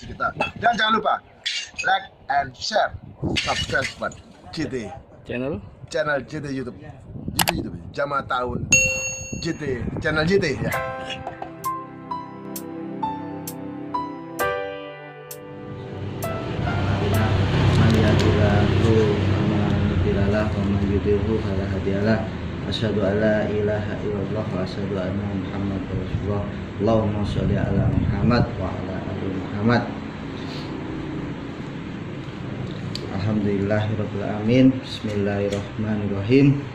kita. Dan jangan lupa like and share, subscribe buat JT channel JT YouTube Jamaah Tahun JT channel JT ya. Asyhadu an la ilaha illallah wa asyhadu anna Muhammadar Rasulullah. Allahumma sholli ala Muhammad wa ala ali Muhammad. Alhamdulillahirabbil alamin. Bismillahirrahmanirrahim.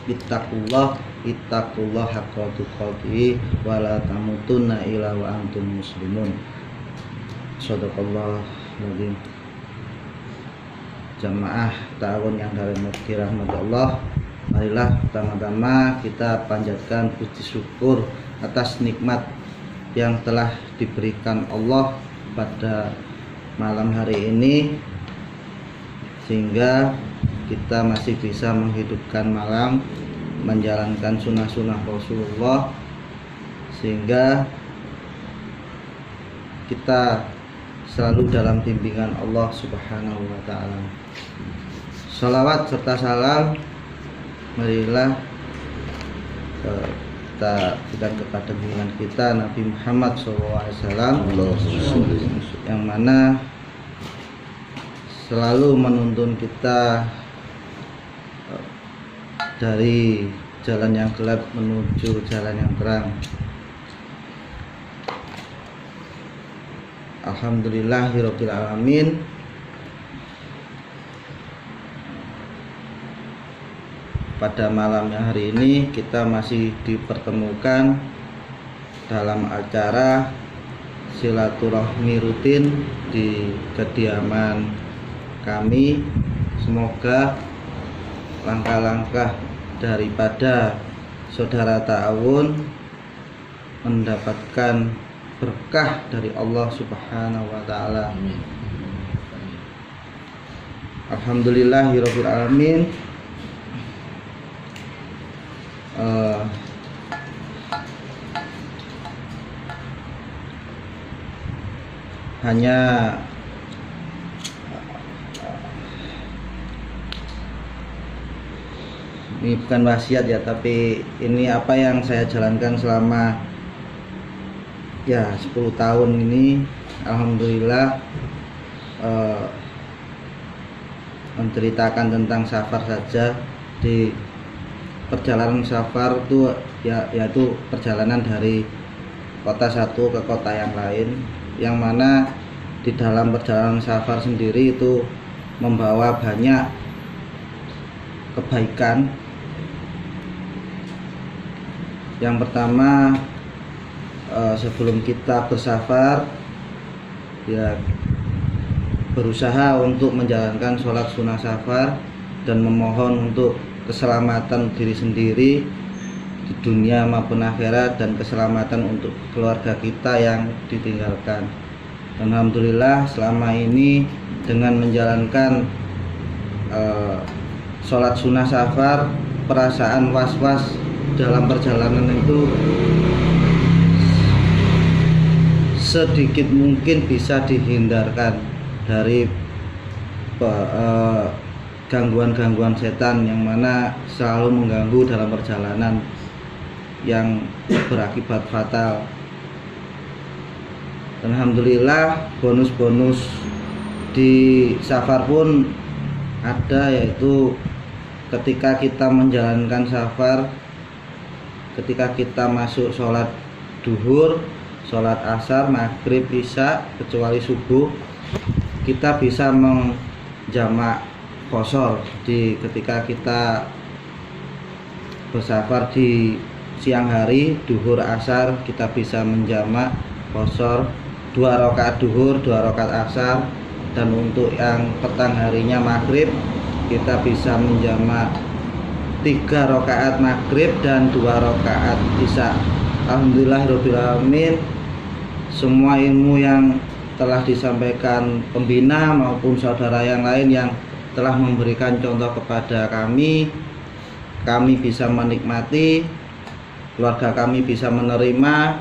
Ittaqullah haqqa tuqatih wa la tamutunna illa wa antum muslimun. Shadaqallahul Jamaah tahun yang dirahmati rahmat Allah. Marilah pertama-tama kita panjatkan puji syukur atas nikmat yang telah diberikan Allah pada malam hari ini, sehingga kita masih bisa menghidupkan malam, menjalankan sunnah-sunnah Rasulullah, sehingga kita selalu dalam bimbingan Allah Subhanahu wa Ta'ala. Salawat serta salam marilah kita berikan kepada junjungan kita Nabi Muhammad SAW, yang mana selalu menuntun kita dari jalan yang gelap menuju jalan yang terang. Alhamdulillahirabbil alamin. Pada malam hari ini kita masih dipertemukan dalam acara silaturahmi rutin di kediaman kami. Semoga langkah-langkah daripada saudara ta'awun mendapatkan berkah dari Allah Subhanahu wa Ta'ala. Alhamdulillahirabbil alamin. Hanya ini bukan wasiat ya, tapi ini apa yang saya jalankan selama 10 tahun ini. Alhamdulillah, menceritakan tentang safar saja. Di perjalanan safar itu yaitu perjalanan dari kota satu ke kota yang lain, yang mana di dalam perjalanan safar sendiri itu membawa banyak kebaikan. Yang pertama, sebelum kita bersafar ya berusaha untuk menjalankan sholat sunnah safar dan memohon untuk keselamatan diri sendiri di dunia maupun akhirat, dan keselamatan untuk keluarga kita yang ditinggalkan. Dan alhamdulillah selama ini dengan menjalankan sholat sunnah safar, perasaan was-was dalam perjalanan itu sedikit mungkin bisa dihindarkan dari gangguan-gangguan setan yang mana selalu mengganggu dalam perjalanan yang berakibat fatal. Dan alhamdulillah bonus-bonus di safar pun ada, yaitu ketika kita menjalankan safar, ketika kita masuk sholat duhur, sholat asar, maghrib, isya, kecuali subuh, kita bisa menjamak qashar ketika kita bersafar di siang hari, duhur asar, kita bisa menjamak qashar 2 rakaat duhur, 2 rakaat asar. Dan untuk yang petang harinya maghrib, kita bisa menjamak 3 rakaat maghrib dan 2 rakaat isya. Alhamdulillahirabbil alamin. Semua ilmu yang telah disampaikan pembina maupun saudara yang lain yang telah memberikan contoh kepada kami bisa menikmati, keluarga kami bisa menerima,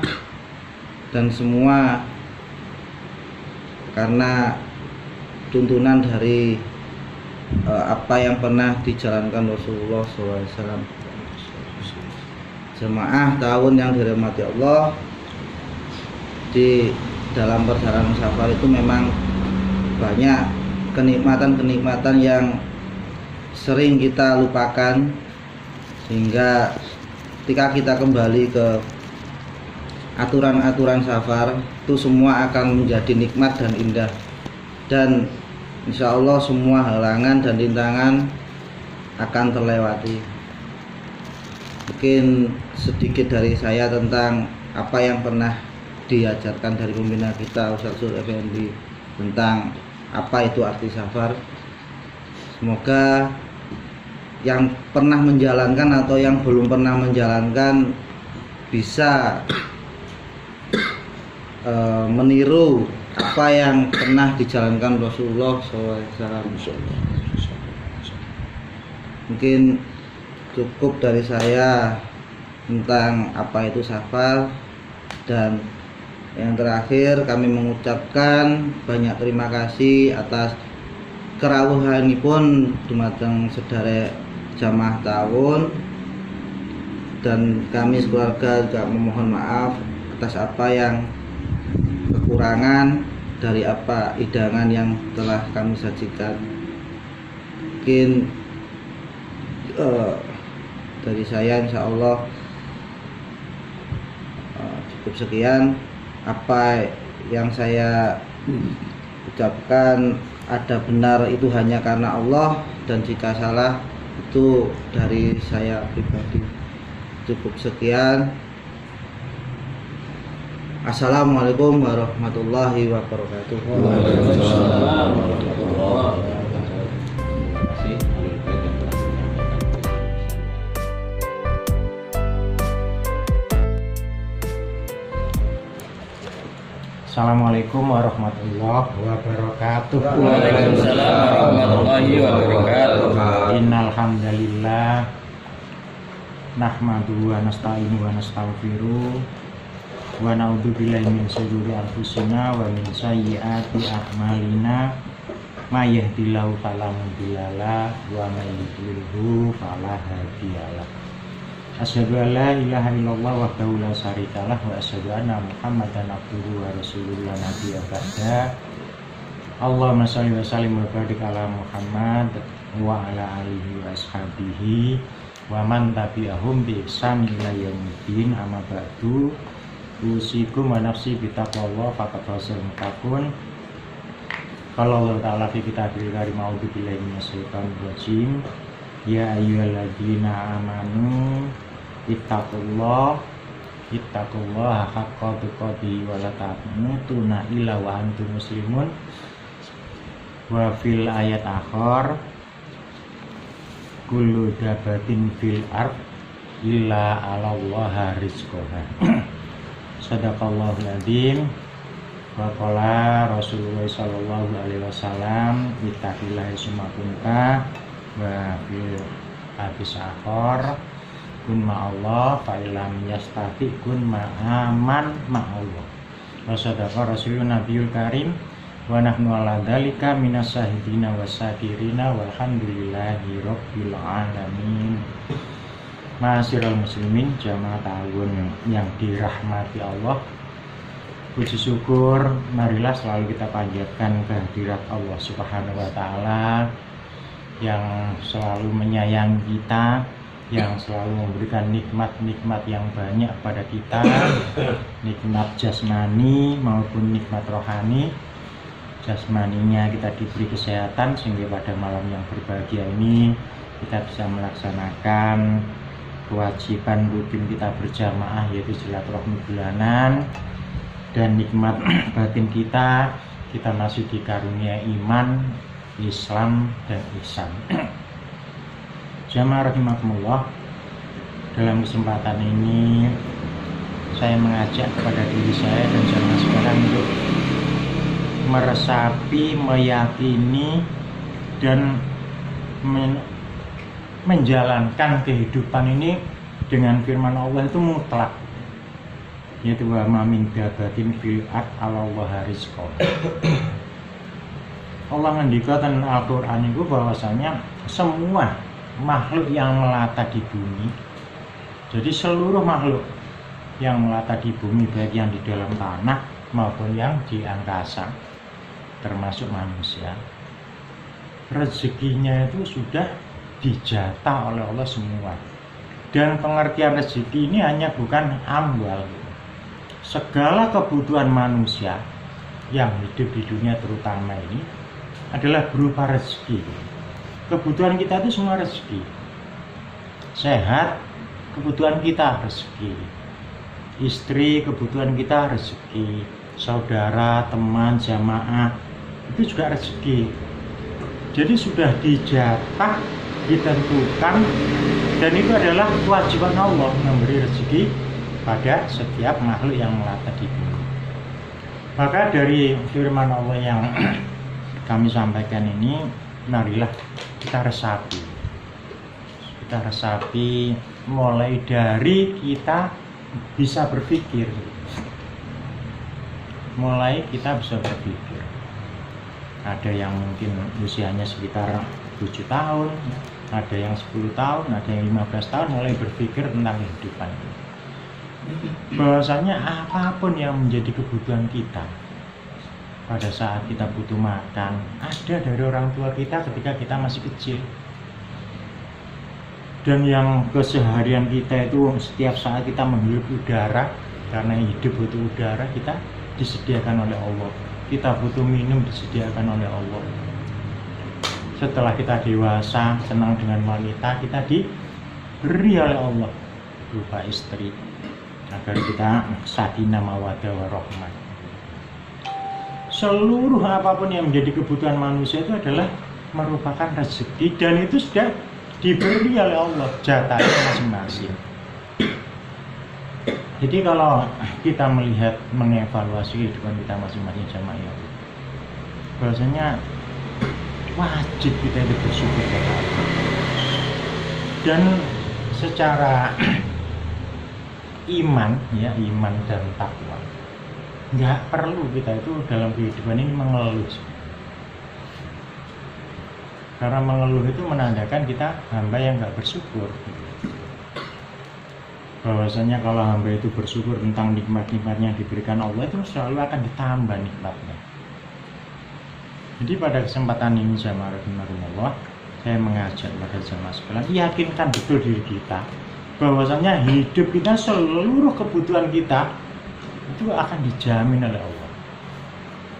dan semua karena tuntunan dari apa yang pernah dijalankan Rasulullah SAW. Jemaah tahun yang dirahmati Allah, di dalam perjalanan safar itu memang banyak kenikmatan-kenikmatan yang sering kita lupakan, sehingga ketika kita kembali ke aturan-aturan safar itu semua akan menjadi nikmat dan indah, dan insya Allah semua halangan dan rintangan akan terlewati. Mungkin sedikit dari saya tentang apa yang pernah diajarkan dari pembina kita Ustaz Zul Effendi tentang apa itu arti safar. Semoga yang pernah menjalankan atau yang belum pernah menjalankan bisa meniru apa yang pernah dijalankan Rasulullah SAW. Mungkin cukup dari saya tentang apa itu safar, dan yang terakhir kami mengucapkan banyak terima kasih atas kerawuhanipun dumateng sedherek jamaah tahun, dan kami sekeluarga juga memohon maaf atas apa yang kekurangan dari apa hidangan yang telah kami sajikan. Mungkin dari saya insya Allah cukup sekian. Apa yang saya ucapkan ada benar itu hanya karena Allah, dan jika salah itu dari saya pribadi. Cukup sekian. Assalamualaikum warahmatullahi wabarakatuh. Assalamualaikum warahmatullahi wabarakatuh. Waalaikumsalam warahmatullahi wabarakatuh. Innal hamdalillah nahmaduhu wa nasta'inu wa nastaghfiruh wa na'udzu billahi min shururi anfusina wa min sayyiati a'malina may yahdihillahu fala mudhillalah wa may yudlilhu fala hadiyalah. Asyhadu an la ilaha illallah wahdahu la syarikalah wa asyhadu anna Muhammadan abduhu wa rasuluhu la nabiyya ba'da. Allahumma shalli wa sallim wa barik ala Muhammad wa ala alihi wa ashabihi wa man tabi'ahum bi ihsan ila yaumiddin. Amma ba'du. Usikum wa nafsi bi taqwallah faqad fazal muttaqun. Qala Allah ta'ala fi kitabil karim a'udzu billahi minasyaitonir rajim. Ya ayyuhalladzina amanu ittaqullah haqqa tuqatih wa la tamutunna illa wa antum muslimun. Wa fil ayat akhar kullu dabatin fil ard illa 'ala Allah rizqaha. Shadaqallahul adzim. Wa qala Rasulullah sallallahu alaihi wasallam ittaqillaha summa kunta wa fil hadis akhar kun ma'allah fa illam yastati kun ma'aman ma'allah. Wa sadaqa rasulun nabiyul karim wa nahnu ala dzalika minas syahidina wasyakirina walhamdulillahi rabbil alamin. Ma'asyiral muslimin jamaah tahun yang dirahmati Allah, puji syukur marilah selalu kita panjatkan kehadirat Allah Subhanahu wa taala yang selalu menyayangi kita, yang selalu memberikan nikmat-nikmat yang banyak pada kita, nikmat jasmani maupun nikmat rohani. Jasmaninya kita diberi kesehatan sehingga pada malam yang berbahagia ini kita bisa melaksanakan kewajiban rutin kita berjamaah, yaitu silaturahmi bulanan. Dan nikmat batin kita masih dikarunia iman, Islam, dan ihsan. Jamaah rahimakumullah, dalam kesempatan ini saya mengajak kepada diri saya dan jamaah sekalian untuk meresapi, meyakini, dan menjalankan kehidupan ini dengan firman Allah itu mutlak, yaitu wa ma min dabatin fil ard 'ala Allah rizqaha. Allah ngendikakan Al-Qur'an itu bahwasanya semua makhluk yang melata di bumi, jadi seluruh makhluk yang melata di bumi, baik yang di dalam tanah maupun yang di angkasa, termasuk manusia, rezekinya itu sudah dijatah oleh Allah semua. Dan pengertian rezeki ini hanya bukan amwal, segala kebutuhan manusia yang hidup di dunia terutama ini adalah berupa rezeki. Kebutuhan kita itu semua rezeki. Sehat, kebutuhan kita rezeki. Istri, kebutuhan kita rezeki. Saudara, teman, jamaah, itu juga rezeki. Jadi sudah dijatah, ditentukan, dan itu adalah kewajiban Allah memberi rezeki pada setiap makhluk yang melata di bumi. Maka dari firman Allah yang kami sampaikan ini, marilah kita resapi. Kita resapi mulai dari kita bisa berpikir. Mulai kita bisa berpikir. Ada yang mungkin usianya sekitar 7 tahun, ada yang 10 tahun, ada yang 15 tahun mulai berpikir tentang kehidupan. Bahwasanya apapun yang menjadi kebutuhan kita pada saat kita butuh makan, ada dari orang tua kita ketika kita masih kecil. Dan yang keseharian kita itu setiap saat kita menghirup udara, karena hidup butuh udara, kita disediakan oleh Allah. Kita butuh minum, disediakan oleh Allah. Setelah kita dewasa, senang dengan wanita, kita diberi oleh Allah berupa istri, agar kita sakinah mawaddah warahmah. Seluruh apapun yang menjadi kebutuhan manusia itu adalah merupakan rezeki, dan itu sudah diberi oleh Allah jatahnya masing-masing. Jadi kalau kita melihat, mengevaluasi kehidupan kita masing-masing jamaah, bahwasanya wajib kita itu bersyukur kepada Allah. Dan secara iman, ya, iman dan takwa, nggak perlu kita itu dalam kehidupan ini mengeluh. Karena mengeluh itu menandakan kita hamba yang nggak bersyukur. Bahwasanya kalau hamba itu bersyukur tentang nikmat-nikmatnya yang diberikan Allah, itu selalu akan ditambah nikmatnya. Jadi pada kesempatan ini jamaah rahimakumullah, saya mengajak pada jamaah sekalian, yakinkan betul diri kita bahwasanya hidup kita, seluruh kebutuhan kita itu akan dijamin oleh Allah.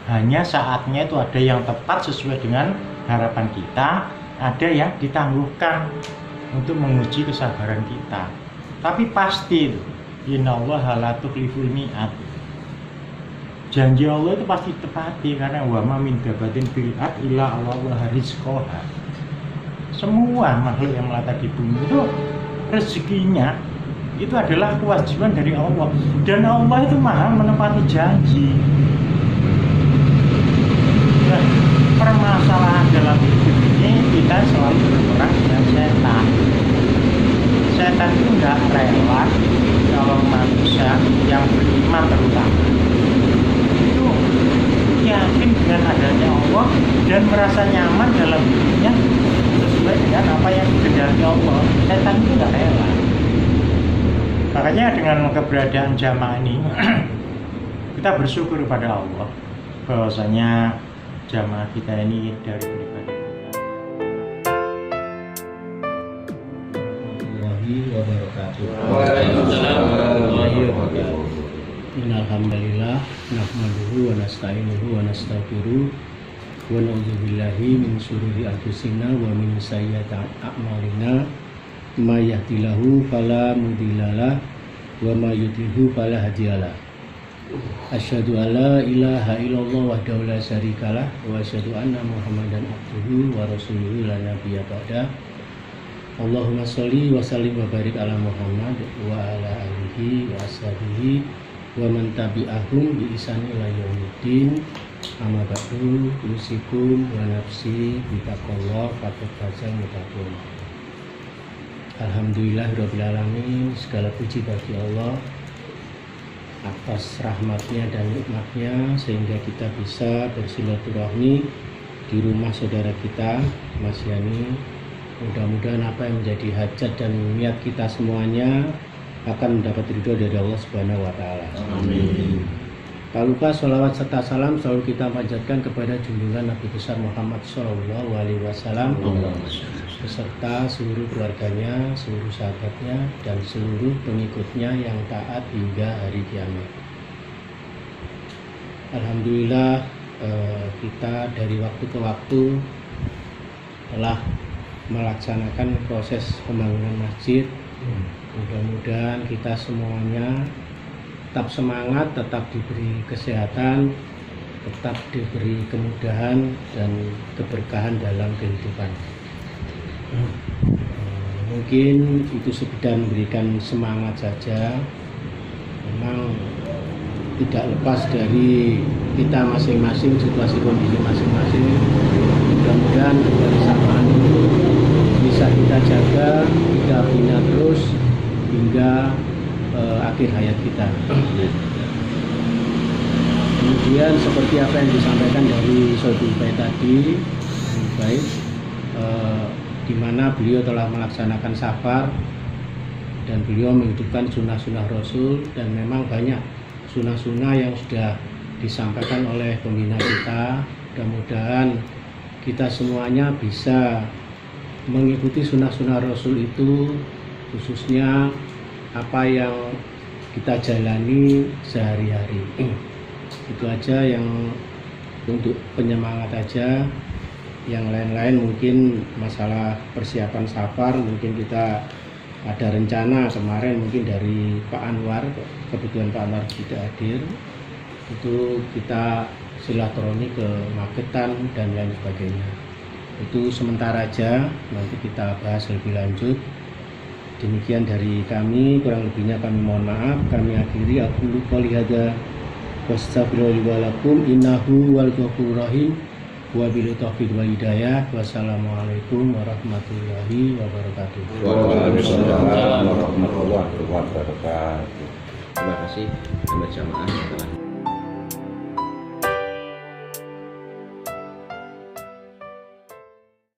Hanya saatnya itu ada yang tepat sesuai dengan harapan kita, ada yang ditangguhkan untuk menguji kesabaran kita. Tapi pasti itu, innallaha la tukhliful mi'ad. Janji Allah itu pasti tepati, karena wa ma min dabatin fil ard illa Allaha rizqaha. Semua makhluk yang melata di bumi itu rezekinya itu adalah kewajiban dari Allah, dan Allah itu maha menepati janji. Nah, permasalahan dalam hidup ini, kita selalu berperang dengan setan. Setan itu nggak rela kalau manusia yang beriman terutama itu yakin dengan adanya Allah dan merasa nyaman dalam hidupnya sesuai dengan apa yang dikehendaki Allah. Setan itu nggak rela. Makanya dengan keberadaan jamaah ini kita bersyukur kepada Allah bahwasanya jamaah kita ini dari pribadi wabarakatuh. Waalaikumsalam warahmatullahi wabarakatuh. Innalhamdulillah nahmaduhu wa nasta'inuhu wa nastaghfiruh wa na'udzu billahi min syururi anfusina wa min sayyiati a'malina may yahdihillahu fala mudhillalah wa may yudhlilhu fala hadiyalah. Asyhadu an la ilaha illallah wahdahu la syarikalah wa asyhadu anna Muhammadan abduhu wa rasuluhu la nabiyya ba'da. Allahumma sholli wa sallim wa barik ala Muhammad wa ala alihi wa ashabihi wa man tabi'ahum bi ihsan ila yaumiddin. Amma ba'du, usikum wa nafsi bi taqwallah faqad fazal muttaqun. Alhamdulillahirabbil alamin, segala puji bagi Allah atas rahmatnya dan nikmatnya sehingga kita bisa bersilaturahmi di rumah saudara kita Mas Yani. Mudah-mudahan apa yang menjadi hajat dan niat kita semuanya akan mendapat ridho dari Allah Subhanahu wa Ta'ala. Amin. Tak lupa sholawat serta salam selalu kita panjatkan kepada junjungan Nabi besar Muhammad SAW beserta seluruh keluarganya, seluruh sahabatnya, dan seluruh pengikutnya yang taat hingga hari kiamat. Alhamdulillah kita dari waktu ke waktu telah melaksanakan proses pembangunan masjid. Mudah-mudahan kita semuanya tetap semangat, tetap diberi kesehatan, tetap diberi kemudahan dan keberkahan dalam kehidupan. Mungkin itu sekedar memberikan semangat saja. Memang tidak lepas dari kita masing-masing, situasi kondisi masing-masing. Mudah-mudahan kebersamaan itu bisa kita jaga, kita bina terus hingga akhir hayat kita. Kemudian seperti apa yang disampaikan dari Sohibul Bait tadi, baik, di mana beliau telah melaksanakan safar dan beliau menghidupkan sunnah-sunnah Rasul, dan memang banyak sunnah-sunnah yang sudah disampaikan oleh pembina kita. Mudah-mudahan kita semuanya bisa mengikuti sunnah-sunnah Rasul itu, khususnya apa yang kita jalani sehari-hari. Itu aja yang untuk penyemangat aja. Yang lain-lain mungkin masalah persiapan safar, mungkin kita ada rencana kemarin mungkin dari Pak Anwar, kebetulan Pak Anwar tidak hadir, itu kita silaturahmi ke Magetan dan lain sebagainya. Itu sementara aja, nanti kita bahas lebih lanjut. Demikian dari kami, kurang lebihnya kami mohon maaf. Kami akhiri, aku lupa lihada wassalamualaikum innahu wal ghafurur rahim wabillahi taufiq wal hidayah. Wassalamualaikum warahmatullahi wabarakatuh. Waalaikumsalam warahmatullahi wabarakatuh. Terima kasih kepada jamaah.